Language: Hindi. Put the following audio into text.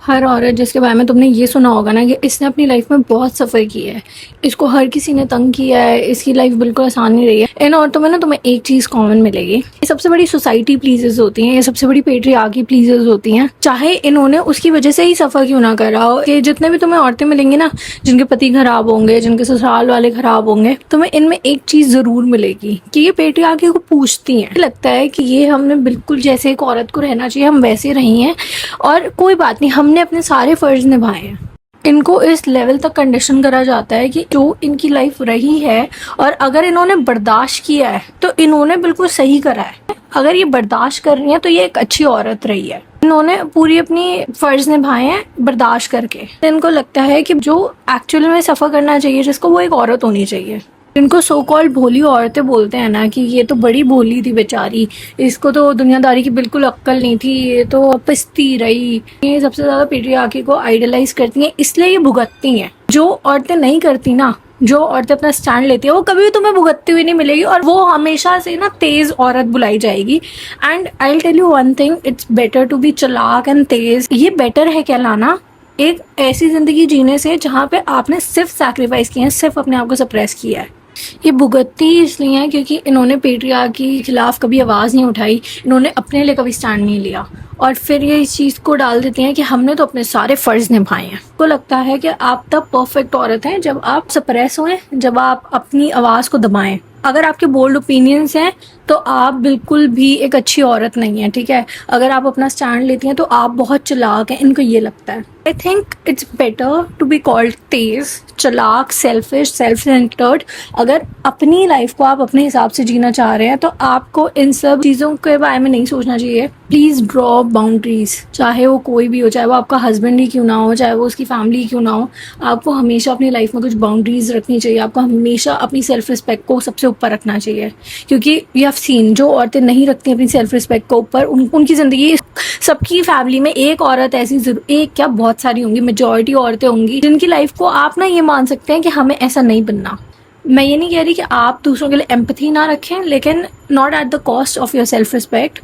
हर औरत जिसके बारे में तुमने ये सुना होगा ना कि इसने अपनी लाइफ में बहुत सफ़र किया है, इसको हर किसी ने तंग किया है, इसकी लाइफ बिल्कुल आसान नहीं रही है। इन औरतों में ना तुम्हें एक चीज़ कॉमन मिलेगी, ये सबसे बड़ी सोसाइटी प्लीजेस होती हैं, ये सबसे बड़ी पेट्रियार्की प्लीजेस होती हैं। चाहे इन्होंने उसकी वजह से ही सफ़र क्यों ना करा हो, कि जितने भी तुम्हें औरतें मिलेंगी ना जिनके पति खराब होंगे, जिनके ससुराल वाले खराब होंगे, तुम्हें इनमें एक चीज़ ज़रूर मिलेगी कि ये पेट्रियार्की को पूछती हैं। लगता है कि ये हमने बिल्कुल जैसे एक औरत को रहना चाहिए हम वैसे रही हैं और कोई बात नहीं, हमने अपने सारे फर्ज निभाए हैं। इनको इस लेवल तक कंडीशन करा जाता है कि जो इनकी लाइफ रही है और अगर इन्होंने बर्दाश्त किया है तो इन्होंने बिल्कुल सही करा है। अगर ये बर्दाश्त कर रही है तो ये एक अच्छी औरत रही है, इन्होंने पूरी अपनी फर्ज निभाए हैं बर्दाश्त करके। इनको लगता है कि जो एक्चुअली में सफ़र करना चाहिए जिसको, वो एक औरत होनी चाहिए। इनको सो कॉल्ड भोली औरतें बोलते हैं ना कि ये तो बड़ी भोली थी बेचारी, इसको तो दुनियादारी की बिल्कुल अक्ल नहीं थी, ये तो पिसती रही। ये सबसे ज़्यादा पेट्रियार्की को आइडलाइज करती हैं, इसलिए ये भुगतती हैं। जो औरतें नहीं करती ना, जो औरतें अपना स्टैंड लेती है, वो कभी भी तुम्हें भुगतती हुई नहीं मिलेगी और वो हमेशा से ना तेज औरत बुलाई जाएगी। And I will tell you one thing, it's better to be चालाक एंड तेज। ये बेटर है कहलाना एक ऐसी जिंदगी जीने से जहाँ पे आपने सिर्फ सैक्रिफाइस किया है, सिर्फ अपने आप को सप्रेस किया है। ये भुगतती इसलिए है क्योंकि इन्होंने पेट्रियार्की के खिलाफ कभी आवाज़ नहीं उठाई, इन्होंने अपने लिए कभी स्टैंड नहीं लिया और फिर ये इस चीज़ को डाल देती हैं कि हमने तो अपने सारे फ़र्ज निभाए हैं। को लगता है कि आप तब परफेक्ट औरत हैं जब आप सप्रेस होएं, जब आप अपनी आवाज़ को दबाएं। अगर आपके बोल्ड ओपिनियंस हैं तो आप बिल्कुल भी एक अच्छी औरत नहीं है, ठीक है। अगर आप अपना स्टैंड लेती हैं तो आप बहुत चालाक हैं, इनको ये लगता है। I think it's better to be called तेज, चालाक, सेल्फिश, सेल्फ सेंटर्ड। अगर अपनी लाइफ को आप अपने हिसाब से जीना चाह रहे हैं तो आपको इन सब चीज़ों के बारे में नहीं सोचना चाहिए। प्लीज़ ड्रॉ बाउंड्रीज, चाहे वो कोई भी हो, चाहे वो आपका हस्बैंड ही क्यों ना हो, चाहे वो उसकी फैमिली क्यों ना हो। आपको हमेशा अपनी लाइफ में कुछ बाउंड्रीज रखनी चाहिए। आपको हमेशा अपनी सेल्फ रिस्पेक्ट को सबसे ऊपर रखना चाहिए, क्योंकि वी हैव सीन जो औरतें नहीं रखती अपनी सेल्फ रिस्पेक्ट को ऊपर, उनकी ज़िंदगी, सबकी फैमिली में एक औरत ऐसी जरूर, एक क्या बहुत सारी होंगी, मेजॉरिटी औरतें होंगी जिनकी लाइफ को आप ना ये मान सकते हैं कि हमें ऐसा नहीं बनना। मैं ये नहीं कह रही कि आप दूसरों के लिए एम्पैथी ना रखें, लेकिन not at the cost of your self respect.